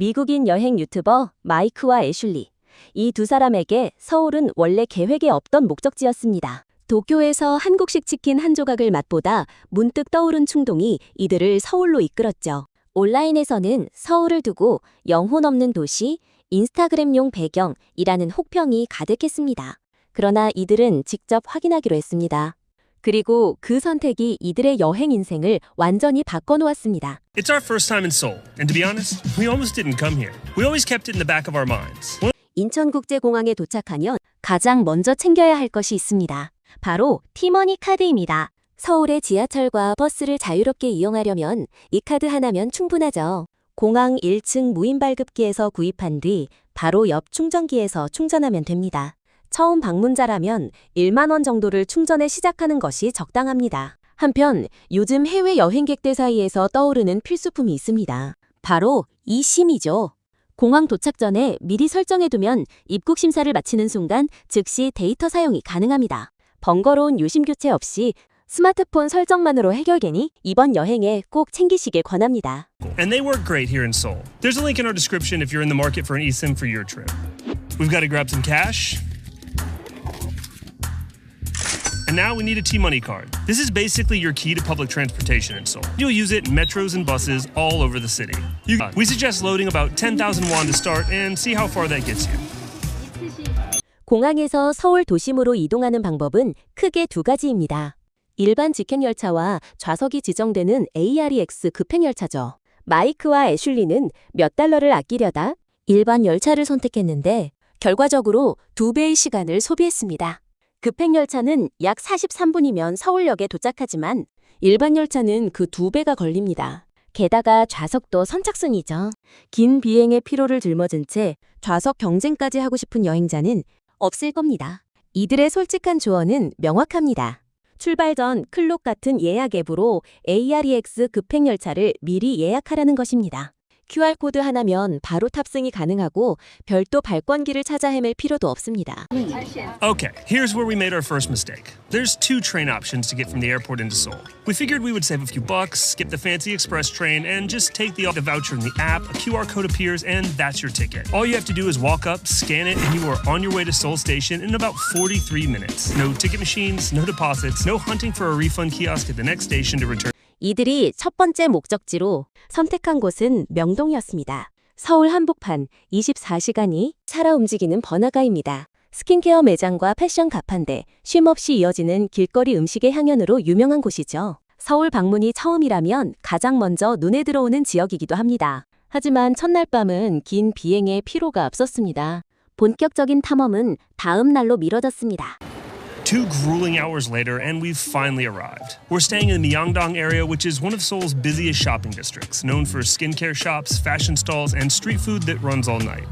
미국인 여행 유튜버 마이크와 애슐리. 이 두 사람에게 서울은 원래 계획에 없던 목적지였습니다. 도쿄에서 한국식 치킨 한 조각을 맛보다 문득 떠오른 충동이 이들을 서울로 이끌었죠. 온라인에서는 서울을 두고 영혼 없는 도시, 인스타그램용 배경이라는 혹평이 가득했습니다. 그러나 이들은 직접 확인하기로 했습니다. 그리고 그 선택이 이들의 여행 인생을 완전히 바꿔놓았습니다. It's our first time in Seoul, and to be honest, we almost didn't come here. We always kept it in the back of our minds. 인천국제공항에 도착하면 가장 먼저 챙겨야 할 것이 있습니다. 바로 티머니 카드입니다. 서울의 지하철과 버스를 자유롭게 이용하려면 이 카드 하나면 충분하죠. 공항 1층 무인 발급기에서 구입한 뒤 바로 옆 충전기에서 충전하면 됩니다. 처음 방문자라면 1만 원 정도를 충전해 시작하는 것이 적당합니다. 한편 요즘 해외 여행객들 사이에서 떠오르는 필수품이 있습니다. 바로 이 심이죠. 공항 도착 전에 미리 설정해두면 입국 심사를 마치는 순간 즉시 데이터 사용이 가능합니다. 번거로운 유심 교체 없이 스마트폰 설정만으로 해결되니 이번 여행에 꼭 챙기시길 권합니다. And they work great here in Seoul. There's a link in our description if you're in the market for an eSIM for your trip. We've got to grab some cash. And now we need a T-Money card. This is basically your key to public transportation in Seoul. You'll use it in metros and buses all over the city. We suggest loading about 10,000 won to start and see how far that gets you. 공항에서 서울 도심으로 이동하는 방법은 크게 두 가지입니다. 일반 직행열차와 좌석이 지정되는 AREX 급행열차죠. 마이크와 애슐리는 몇 달러를 아끼려다 일반 열차를 선택했는데 결과적으로 2배의 시간을 소비했습니다. 급행열차는 약 43분이면 서울역에 도착하지만 일반 열차는 그 2배가 걸립니다. 게다가 좌석도 선착순이죠. 긴 비행의 피로를 짊어진 채 좌석 경쟁까지 하고 싶은 여행자는 없을 겁니다. 이들의 솔직한 조언은 명확합니다. 출발 전 클록 같은 예약 앱으로 AREX 급행열차를 미리 예약하라는 것입니다. QR코드 하나면 바로 탑승이 가능하고 별도 발권기를 찾아 헤맬 필요도 없습니다. Okay, here's where we made our first mistake. There's 2 train options to get from the airport into Seoul. We figured we would save a few bucks, skip the fancy express train, and just take the voucher in the app, a QR code appears, and that's your ticket. All you have to do is walk up, scan it, and you are on your way to Seoul Station in about 43 minutes. No ticket machines, no deposits, no hunting for a refund kiosk at the next station to return. 이들이 첫 번째 목적지로 선택한 곳은 명동이었습니다. 서울 한복판 24시간이 살아 움직이는 번화가입니다. 스킨케어 매장과 패션 가판대, 쉼없이 이어지는 길거리 음식의 향연으로 유명한 곳이죠. 서울 방문이 처음이라면 가장 먼저 눈에 들어오는 지역이기도 합니다. 하지만 첫날 밤은 긴 비행의 피로가 앞섰습니다. 본격적인 탐험은 다음 날로 미뤄졌습니다. 2 grueling hours later, and we've finally arrived. We're staying in the Myeongdong area, which is one of Seoul's busiest shopping districts, known for skincare shops, fashion stalls, and street food that runs all night.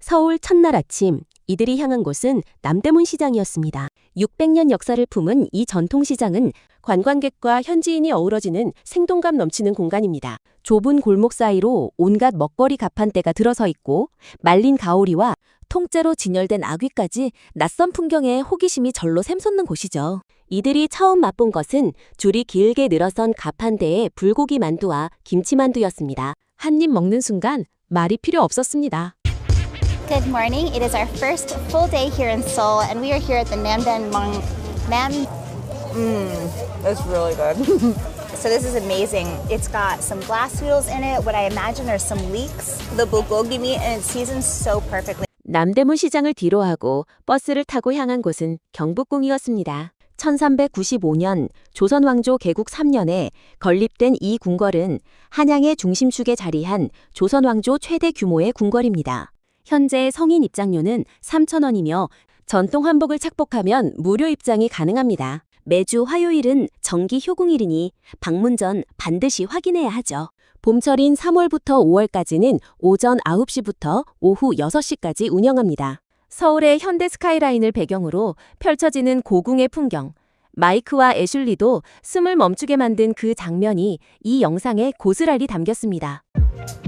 서울 첫날 아침, 이들이 향한 곳은 남대문 시장이었습니다. 600년 역사를 품은 이 전통시장은 관광객과 현지인이 어우러지는 생동감 넘치는 공간입니다. 좁은 골목 사이로 온갖 먹거리 가판대가 들어서 있고 말린 가오리와 통째로 진열된 아귀까지 낯선 풍경에 호기심이 절로 샘솟는 곳이죠. 이들이 처음 맛본 것은 줄이 길게 늘어선 가판대의 불고기 만두와 김치만두였습니다. 한 입 먹는 순간 말이 필요 없었습니다. Good morning. It is our first full day here in Seoul, and we are here at the That's really good. So this is amazing. It's got some glass noodles in it. What I imagine are some leeks. The bulgogi meat, and it's seasoned so perfectly. 남대문 시장을 뒤로하고 버스를 타고 향한 곳은 경복궁이었습니다. 1395년 조선 왕조 개국 3년에 건립된 이 궁궐은 한양의 중심축에 자리한 조선 왕조 최대 규모의 궁궐입니다. 현재 성인 입장료는 3,000원이며 전통 한복을 착복하면 무료 입장이 가능합니다. 매주 화요일은 정기 효궁일이니 방문 전 반드시 확인해야 하죠. 봄철인 3월부터 5월까지는 오전 9시부터 오후 6시까지 운영합니다. 서울의 현대 스카이라인을 배경으로 펼쳐지는 고궁의 풍경. 마이크와 애슐리도 숨을 멈추게 만든 그 장면이 이 영상에 고스란히 담겼습니다.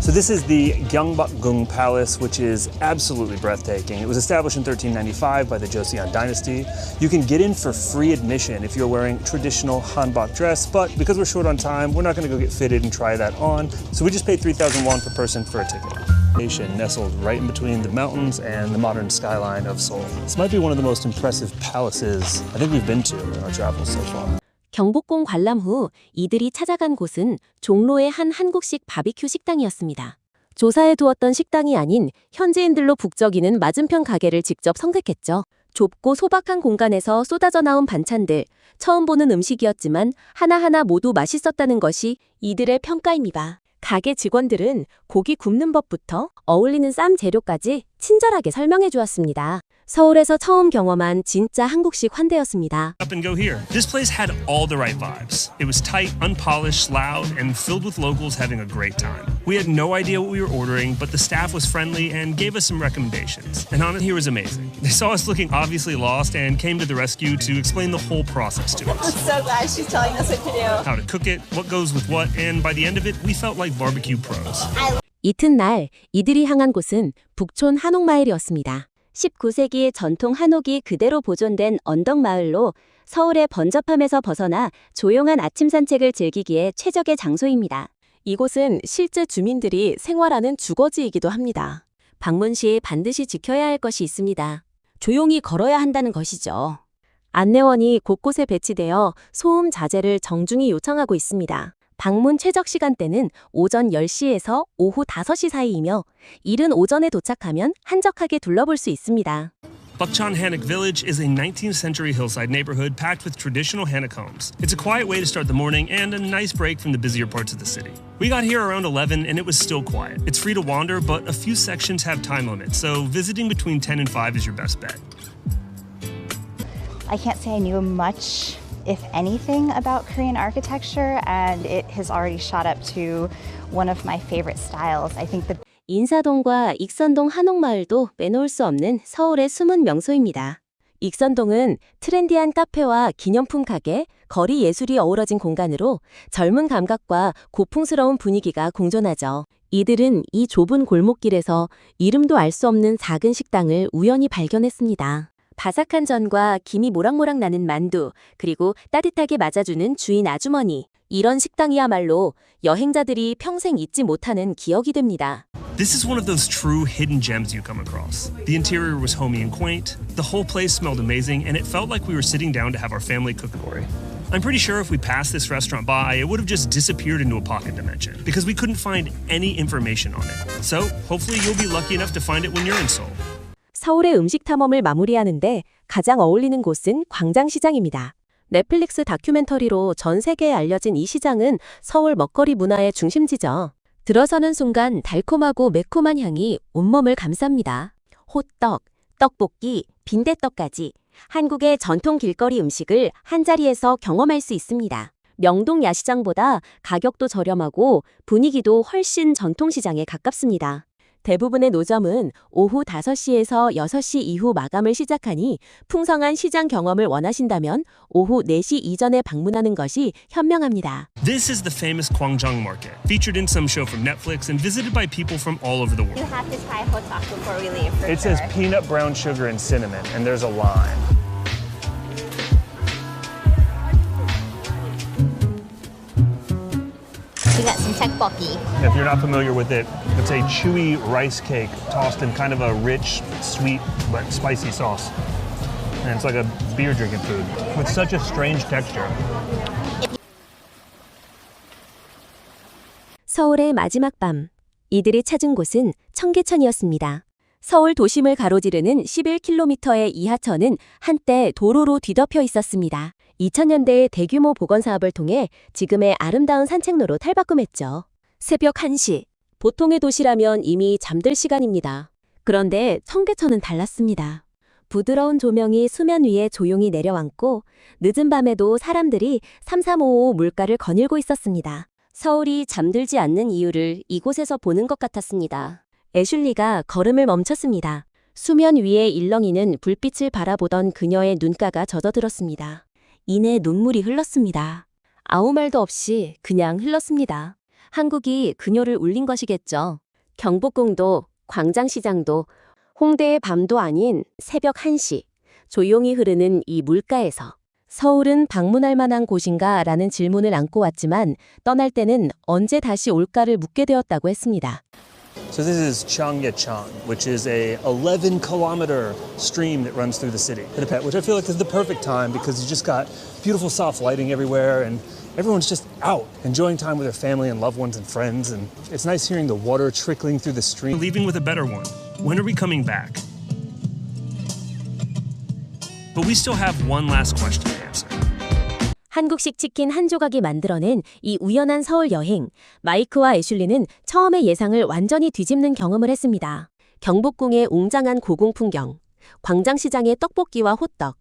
So this is the Gyeongbokgung Palace, which is absolutely breathtaking. It was established in 1395 by the Joseon dynasty. You can get in for free admission if you're wearing traditional hanbok dress, but because we're short on time, we're not going to go get fitted and try that on. So we just paid 3,000 won per person for a ticket. Nestled right in between the mountains and the modern skyline of Seoul. This might be one of the most impressive palaces I think we've been to in our travels so far. 경복궁 관람 후 이들이 찾아간 곳은 종로의 한 한국식 바비큐 식당이었습니다. 조사해 두었던 식당이 아닌 현지인들로 북적이는 맞은편 가게를 직접 선택했죠. 좁고 소박한 공간에서 쏟아져 나온 반찬들, 처음 보는 음식이었지만 하나하나 모두 맛있었다는 것이 이들의 평가입니다. 가게 직원들은 고기 굽는 법부터 어울리는 쌈 재료까지 친절하게 설명해 주었습니다. 서울에서 처음 경험한 진짜 한국식 환대였습니다. Up and go here. This place had all the right vibes. It was tight, unpolished, loud, and filled with locals having a great time. We had no idea what we were ordering, but the staff was friendly and gave us some recommendations. And honestly, here was amazing. They saw us looking obviously lost and came to the rescue to explain the whole process to us. I'm so glad she's telling us what to do. How to cook it, what goes with what, and by the end of it, we felt like barbecue pros. 이튿날 이들이 향한 곳은 북촌 한옥마을이었습니다. 19세기의 전통 한옥이 그대로 보존된 언덕마을로 서울의 번잡함에서 벗어나 조용한 아침 산책을 즐기기에 최적의 장소입니다. 이곳은 실제 주민들이 생활하는 주거지이기도 합니다. 방문 시 반드시 지켜야 할 것이 있습니다. 조용히 걸어야 한다는 것이죠. 안내원이 곳곳에 배치되어 소음 자제를 정중히 요청하고 있습니다. 방문 최적 시간대는 오전 10시에서 오후 5시 사이이며 이른 오전에 도착하면 한적하게 둘러볼 수 있습니다. Bukchon Hanok Village is a 19th century hillside neighborhood packed with traditional Hanok homes. It's a quiet way to start the morning and a nice break from the busier parts of the city. We got here around 11 and it was still quiet. It's free to wander, but a few sections have time limits, so visiting between 10 and 5 is your best bet. I can't say I knew much, if anything, about Korean architecture, and it has already shot up to one of my favorite styles. I think the 인사동과 익선동 한옥마을도 빼놓을 수 없는 서울의 숨은 명소입니다. 익선동은 트렌디한 카페와 기념품 가게, 거리 예술이 어우러진 공간으로 젊은 감각과 고풍스러운 분위기가 공존하죠. 이들은 이 좁은 골목길에서 이름도 알 수 없는 작은 식당을 우연히 발견했습니다. 바삭한 전과 김이 모락모락 나는 만두, 그리고 따뜻하게 맞아주는 주인 아주머니. 이런 식당이야말로 여행자들이 평생 잊지 못하는 기억이 됩니다. This is one of those true hidden gems you come across. The interior was homey and quaint, the whole place smelled amazing, and it felt like we were sitting down to have our family cookery. I'm pretty sure if we passed this restaurant by, it would have just disappeared into a pocket dimension because we couldn't find any information on it. So, hopefully you'll be lucky enough to find it when you're in Seoul. 서울의 음식 탐험을 마무리하는데 가장 어울리는 곳은 광장시장입니다. 넷플릭스 다큐멘터리로 전 세계에 알려진 이 시장은 서울 먹거리 문화의 중심지죠. 들어서는 순간 달콤하고 매콤한 향이 온몸을 감쌉니다. 호떡, 떡볶이, 빈대떡까지 한국의 전통 길거리 음식을 한자리에서 경험할 수 있습니다. 명동 야시장보다 가격도 저렴하고 분위기도 훨씬 전통시장에 가깝습니다. 대부분의 노점은 오후 5시에서 6시 이후 마감을 시작하니 풍성한 시장 경험을 원하신다면 오후 4시 이전에 방문하는 것이 현명합니다. This is the famous Gwangjang Market, featured in some show from Netflix and visited by people from all over the world. you have to try hotak before we leave. For It sure. says peanut, brown sugar, and cinnamon, and there's a lime. We got some tteokbokki. If you're not familiar with it, it's a chewy rice cake tossed in kind of a rich, sweet, but spicy sauce. And it's like a beer drinking food with such a strange texture. 서울의 마지막 밤, 이들이 찾은 곳은 청계천이었습니다. 서울 도심을 가로지르는 11km의 이하천은 한때 도로로 뒤덮여 있었습니다. 2000년대의 대규모 복원 사업을 통해 지금의 아름다운 산책로로 탈바꿈했죠. 새벽 1시, 보통의 도시라면 이미 잠들 시간입니다. 그런데 청계천은 달랐습니다. 부드러운 조명이 수면 위에 조용히 내려앉고 늦은 밤에도 사람들이 3355 물가를 거닐고 있었습니다. 서울이 잠들지 않는 이유를 이곳에서 보는 것 같았습니다. 애슐리가 걸음을 멈췄습니다. 수면 위에 일렁이는 불빛을 바라보던 그녀의 눈가가 젖어들었습니다. 이내 눈물이 흘렀습니다. 아무 말도 없이 그냥 흘렀습니다. 한국이 그녀를 울린 것이겠죠. 경복궁도 광장시장도 홍대의 밤도 아닌 새벽 1시 조용히 흐르는 이 물가에서 서울은 방문할 만한 곳인가 라는 질문을 안고 왔지만 떠날 때는 언제 다시 올까를 묻게 되었다고 했습니다. So this is Changyechang, which is a 11-kilometer stream that runs through the city. Which I feel like is the perfect time because you just got beautiful soft lighting everywhere and everyone's just out enjoying time with their family and loved ones and friends. And it's nice hearing the water trickling through the stream. We're leaving with a better one. When are we coming back? But we still have one last question to answer. 한국식 치킨 한 조각이 만들어낸 이 우연한 서울 여행. 마이크와 애슐리는 처음의 예상을 완전히 뒤집는 경험을 했습니다. 경복궁의 웅장한 고궁 풍경, 광장시장의 떡볶이와 호떡,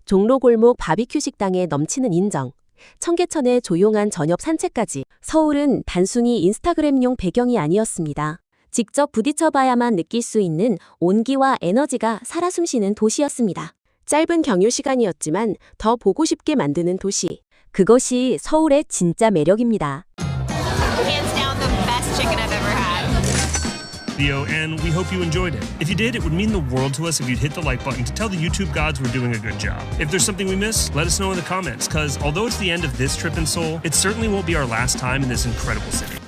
종로골목 바비큐 식당에 넘치는 인정, 청계천의 조용한 저녁 산책까지 서울은 단순히 인스타그램용 배경이 아니었습니다. 직접 부딪혀봐야만 느낄 수 있는 온기와 에너지가 살아 숨쉬는 도시였습니다. 짧은 경유 시간이었지만 더 보고 싶게 만드는 도시. 그것이 서울의 진짜 매력입니다. Hands down the best chicken I've ever had. Theo, and we hope you enjoyed it. If you did, it would mean the world to us if you'd hit the like button to tell the YouTube gods we're doing a good job. If there's something we missed, let us know in the comments, because although it's the end of this trip in Seoul, it certainly won't be our last time in this incredible city.